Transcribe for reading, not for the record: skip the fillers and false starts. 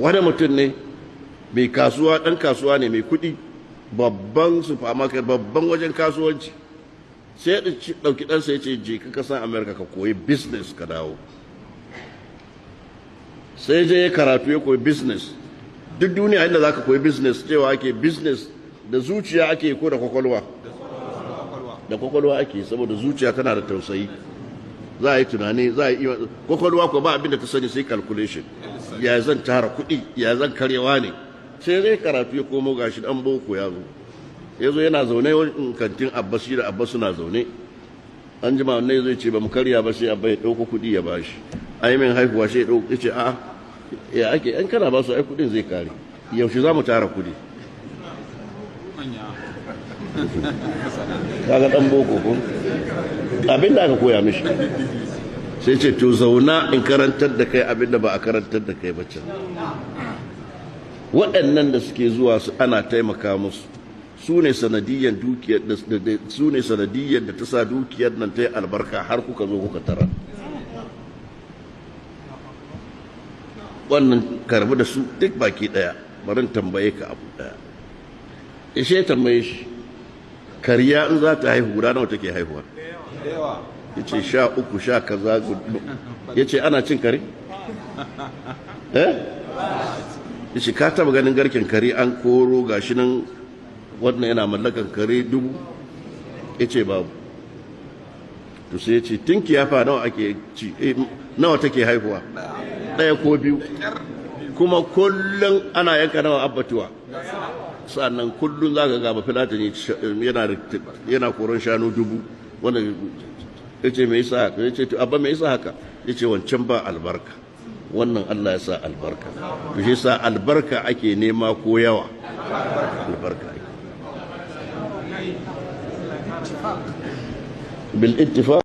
wani mutum ne mai kasuwa, ɗan kasuwa ne mai kuɗi, babban supermarket, babban wajen kasuwanci. Sai ya ɗauki ɗansa ya ce je ka kasan Amerika ka koyi business ka dawo. Sai je ya karatu ya koyi business. Duk duniya inda za ka koyi business cewa ake business da zuciya ake ko da kwakwalwa. Da kwakwalwa ake, saboda zuciya tana da tausayi. Za a yi tunani, za a yi kwakwalwa ko ba abin da ta sani sai calculation. Ya zan tara kuɗi, ya zan karyawa ne. Sai zai karatu ya komo gashi ɗan boko ya zo. Ya zo yana zaune wajen kantin Abbas, shi da Abbas suna zaune. An jima wannan zai ce ba mu karya ba, sai Abba ya ɗauko kuɗi ya bashi. Ai min haihuwa sai ya ɗauko, ya ce a'a ya ake an kana ba su ai kuɗin zai kare. Yaushe za mu tara kuɗi? Kaga ɗan boko ko? Abin da aka koya mishi. Sai ce to zauna in karantar da kai abin da ba a karantar da kai ba can. Waɗannan da suke zuwa su ana taimaka musu, su ne sanadiyyar dukiyar da ta sa dukiyar nan ta yi albarka har kuka zo kuka tara. Wannan karbi da su duk baki ɗaya. Bari tambaye ka abu ɗaya. Ishe tambaye shi, kariya in za ta haihu guda nawa take haihuwa? Ya ce 13 sha kaza. Ya ce ana cin kare? Ya ce ka taba ganin garken kare an koro gashi nan wannan yana mallakan kare 1000? Ya ce babu. To sai ya ce tinkiya fa nawa ake ci, nawa take haihuwa? 1 ko 2. Kuma kullum ana yanka nawa abbatuwa. Sannan kullum za ka gaba filatani yana koron shanu 1000. Wanda ya ce mai sa haka? Ya ce abba mai sa haka? Ya ce wancan ba albarka, wannan Allah ya sa albarka. To shi sa albarka ake nema ko yawa? Albarka ake bil ittifaq.